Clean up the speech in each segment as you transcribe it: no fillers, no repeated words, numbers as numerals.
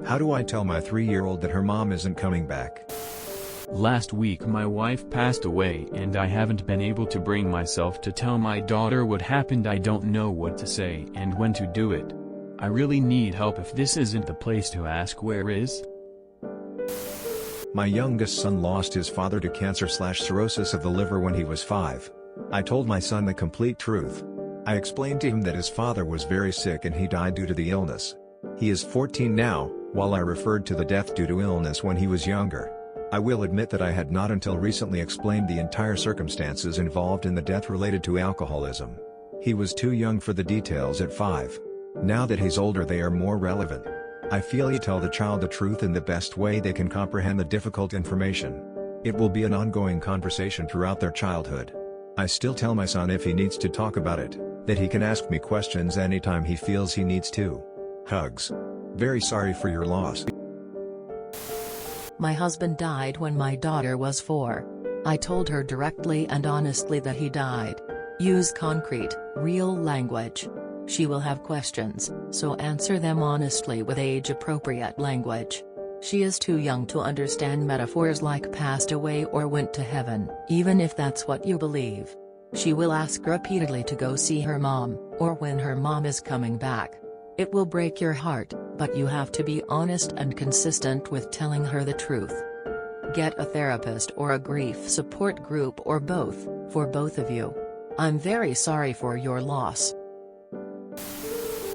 How do I tell my 3-year-old that her mom isn't coming back? Last week my wife passed away and I haven't been able to bring myself to tell my daughter what happened. I don't know what to say and when to do it. I really need help. If this isn't the place to ask, where is? My youngest son lost his father to cancer/cirrhosis of the liver when he was 5. I told my son the complete truth. I explained to him that his father was very sick and he died due to the illness. He is 14 now, while I referred to the death due to illness when he was younger. I will admit that I had not until recently explained the entire circumstances involved in the death related to alcoholism. He was too young for the details at 5. Now that he's older, they are more relevant. I feel you tell the child the truth in the best way they can comprehend the difficult information. It will be an ongoing conversation throughout their childhood. I still tell my son if he needs to talk about it, that he can ask me questions anytime he feels he needs to. Hugs. Very sorry for your loss. My husband died when my daughter was 4. I told her directly and honestly that he died. Use concrete, real language. She will have questions, so answer them honestly with age-appropriate language. She is too young to understand metaphors like passed away or went to heaven, even if that's what you believe. She will ask repeatedly to go see her mom, or when her mom is coming back. It will break your heart, but you have to be honest and consistent with telling her the truth. Get a therapist or a grief support group or both, for both of you. I'm very sorry for your loss.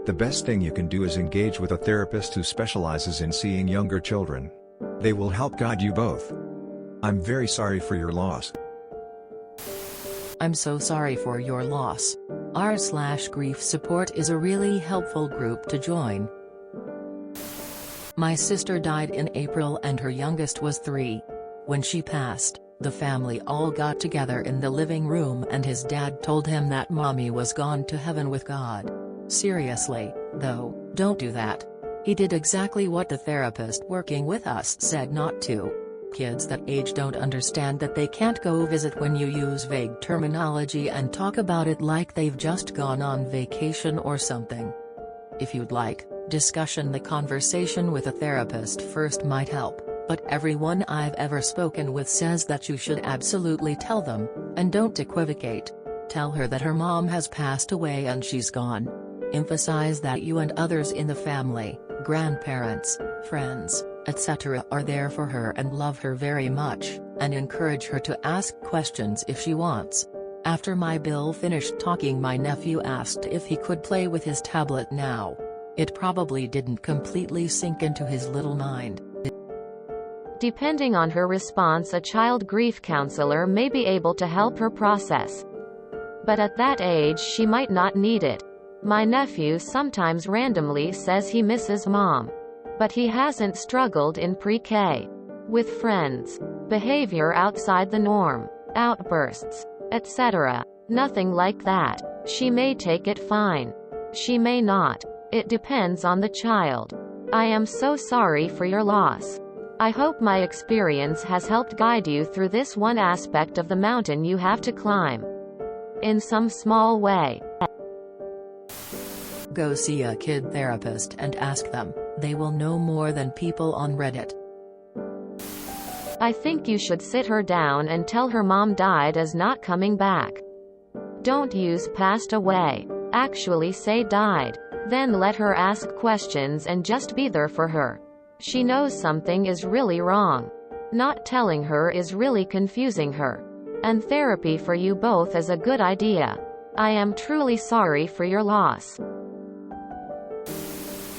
The best thing you can do is engage with a therapist who specializes in seeing younger children. They will help guide you both. I'm very sorry for your loss. I'm so sorry for your loss. r/grief support is a really helpful group to join. My sister died in April and her youngest was 3. When she passed, the family all got together in the living room and his dad told him that mommy was gone to heaven with God. Seriously, though, don't do that. He did exactly what the therapist working with us said not to. Kids that age don't understand that they can't go visit when you use vague terminology and talk about it like they've just gone on vacation or something. If you'd like, discussion the conversation with a therapist first might help, but everyone I've ever spoken with says that you should absolutely tell them, and don't equivocate. Tell her that her mom has passed away and she's gone. Emphasize that you and others in the family, grandparents, friends, etc. are there for her and love her very much, and encourage her to ask questions if she wants. After my Bill finished talking, my nephew asked if he could play with his tablet now. It probably didn't completely sink into his little mind. Depending on her response, a child grief counselor may be able to help her process. But at that age she might not need it. My nephew sometimes randomly says he misses mom. But he hasn't struggled in pre-K. With friends. Behavior outside the norm. Outbursts. Etc. Nothing like that. She may take it fine. She may not. It depends on the child. I am so sorry for your loss. I hope my experience has helped guide you through this one aspect of the mountain you have to climb. In some small way. Go see a kid therapist and ask them. They will know more than people on Reddit. I think you should sit her down and tell her mom died is not coming back. Don't use passed away. Actually say died. Then let her ask questions and just be there for her. She knows something is really wrong. Not telling her is really confusing her. And therapy for you both is a good idea. I am truly sorry for your loss.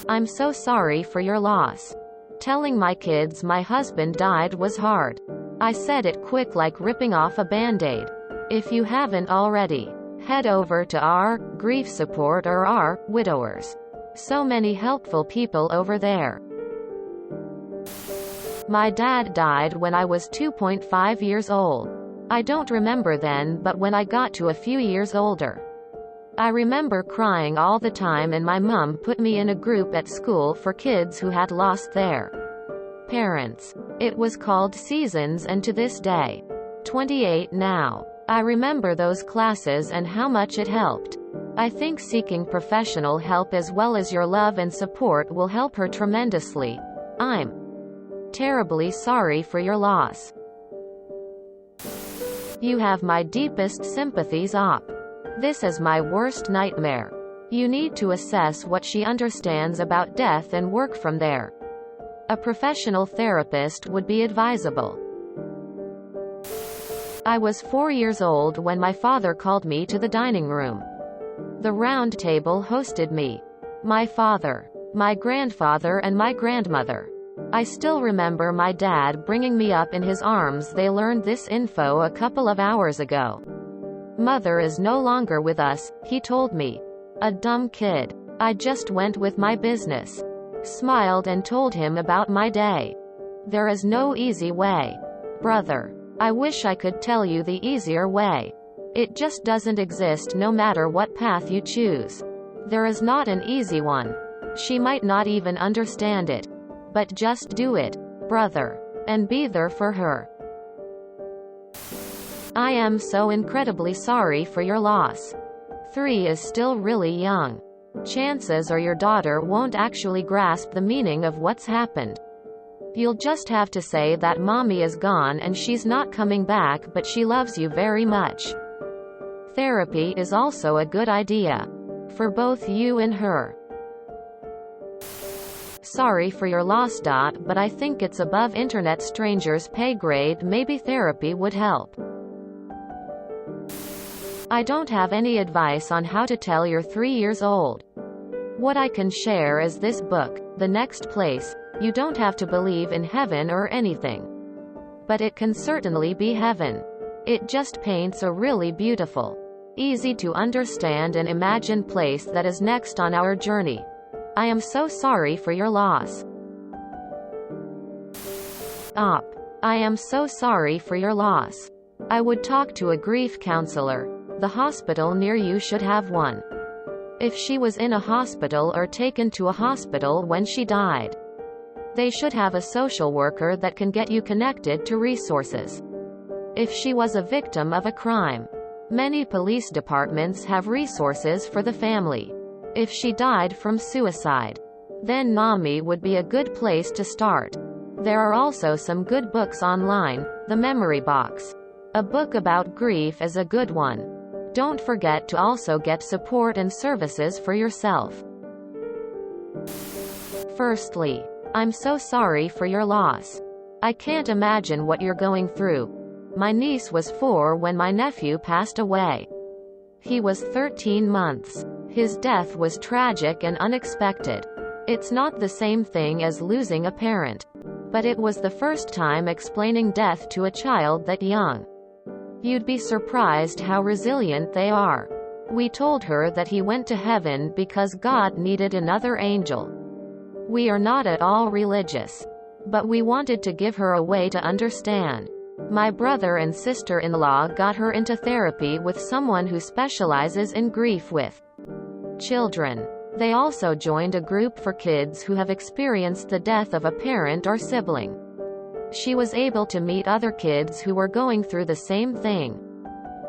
I'm so sorry for your loss. Telling my kids my husband died was hard. I said it quick like ripping off a band-aid. If you haven't already, head over to our grief support or our widowers. So many helpful people over there. My dad died when I was 2.5 years old. I don't remember then, but when I got to a few years older, I remember crying all the time, and my mom put me in a group at school for kids who had lost their parents. It was called Seasons, and to this day, 28 now, I remember those classes and how much it helped. I think seeking professional help as well as your love and support will help her tremendously. I'm terribly sorry for your loss. You have my deepest sympathies, Op. This is my worst nightmare. You need to assess what she understands about death and work from there. A professional therapist would be advisable. I was 4 years old when my father called me to the dining room. The round table hosted me, my father, my grandfather and my grandmother. I still remember my dad bringing me up in his arms. They learned this info a couple of hours ago. Mother is no longer with us, he told me. A dumb kid. I just went with my business. Smiled and told him about my day. There is no easy way. Brother. I wish I could tell you the easier way. It just doesn't exist no matter what path you choose. There is not an easy one. She might not even understand it. But just do it, brother. And be there for her. I am so incredibly sorry for your loss. 3 is still really young. Chances are your daughter won't actually grasp the meaning of what's happened. You'll just have to say that mommy is gone and she's not coming back, but she loves you very much. Therapy is also a good idea. For both you and her. Sorry for your loss. But I think it's above internet strangers' pay grade. Maybe therapy would help. I don't have any advice on how to tell your 3 years old. What I can share is this book, The Next Place. You don't have to believe in heaven or anything. But it can certainly be heaven. It just paints a really beautiful, easy to understand and imagine place that is next on our journey. I am so sorry for your loss. Op. I am so sorry for your loss. I would talk to a grief counselor. The hospital near you should have one. If she was in a hospital or taken to a hospital when she died, they should have a social worker that can get you connected to resources. If she was a victim of a crime, many police departments have resources for the family. If she died from suicide, then NAMI would be a good place to start. There are also some good books online. The Memory Box, a book about grief, is a good one. Don't forget to also get support and services for yourself. Firstly, I'm so sorry for your loss. I can't imagine what you're going through. My niece was 4 when my nephew passed away. He was 13 months. His death was tragic and unexpected. It's not the same thing as losing a parent. But it was the first time explaining death to a child that young. You'd be surprised how resilient they are. We told her that he went to heaven because God needed another angel. We are not at all religious. But we wanted to give her a way to understand. My brother and sister-in-law got her into therapy with someone who specializes in grief with children. They also joined a group for kids who have experienced the death of a parent or sibling. She was able to meet other kids who were going through the same thing.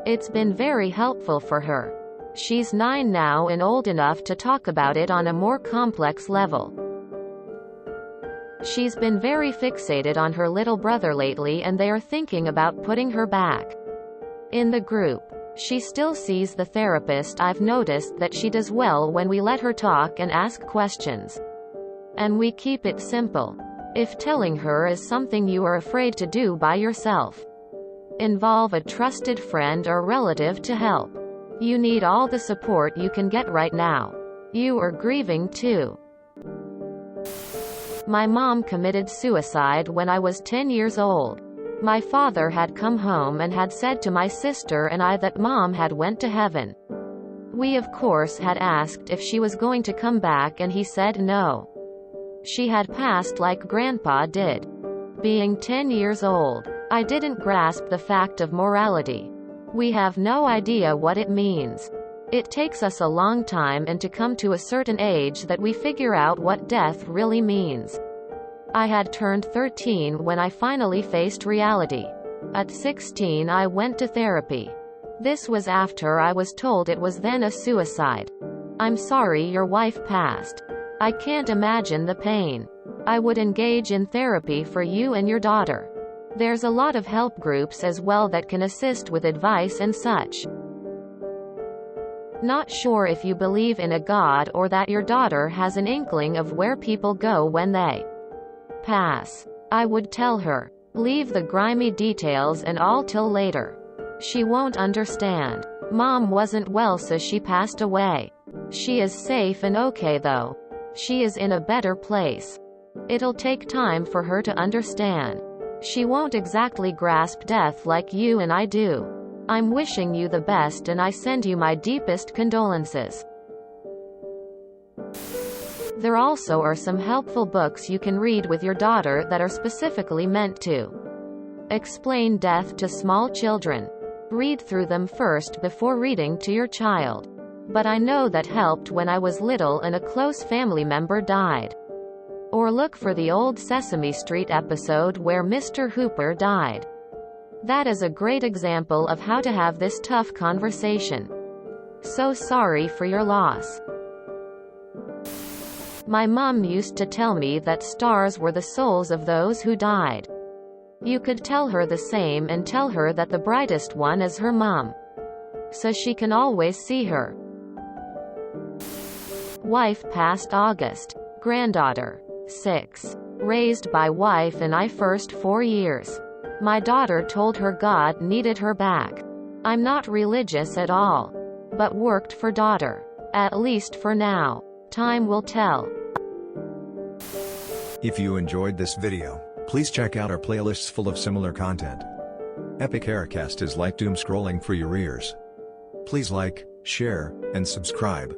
It's been very helpful for her. She's 9 now and old enough to talk about it on a more complex level. She's been very fixated on her little brother lately, and they are thinking about putting her back in the group. She still sees the therapist. I've noticed that she does well when we let her talk and ask questions. And we keep it simple. If telling her is something you are afraid to do by yourself, involve a trusted friend or relative to help. You need all the support you can get right now. You are grieving too. My mom committed suicide when I was 10 years old. My father had come home and had said to my sister and I that mom had went to heaven. We of course had asked if she was going to come back and he said no. She had passed like grandpa did. Being 10 years old, I didn't grasp the fact of morality. We have no idea what it means. It takes us a long time and to come to a certain age that we figure out what death really means. I had turned 13 when I finally faced reality. At 16 I went to therapy. This was after I was told it was then a suicide. I'm sorry your wife passed. I can't imagine the pain. I would engage in therapy for you and your daughter. There's a lot of help groups as well that can assist with advice and such. Not sure if you believe in a God or that your daughter has an inkling of where people go when they pass. I would tell her, leave the grimy details and all till later. She won't understand. Mom wasn't well so she passed away. She is safe and okay though. She is in a better place. It'll take time for her to understand. She won't exactly grasp death like you and I do. I'm wishing you the best and I send you my deepest condolences. There also are some helpful books you can read with your daughter that are specifically meant to explain death to small children. Read through them first before reading to your child. But I know that helped when I was little and a close family member died. Or look for the old Sesame Street episode where Mr. Hooper died. That is a great example of how to have this tough conversation. So sorry for your loss. My mom used to tell me that stars were the souls of those who died. You could tell her the same and tell her that the brightest one is her mom. So she can always see her. Wife passed August. Granddaughter, 6. Raised by wife and I first 4 years. My daughter told her God needed her back. I'm not religious at all. But worked for daughter. At least for now. Time will tell. If you enjoyed this video, please check out our playlists full of similar content. Epic Haircast is like doom scrolling for your ears. Please like, share, and subscribe.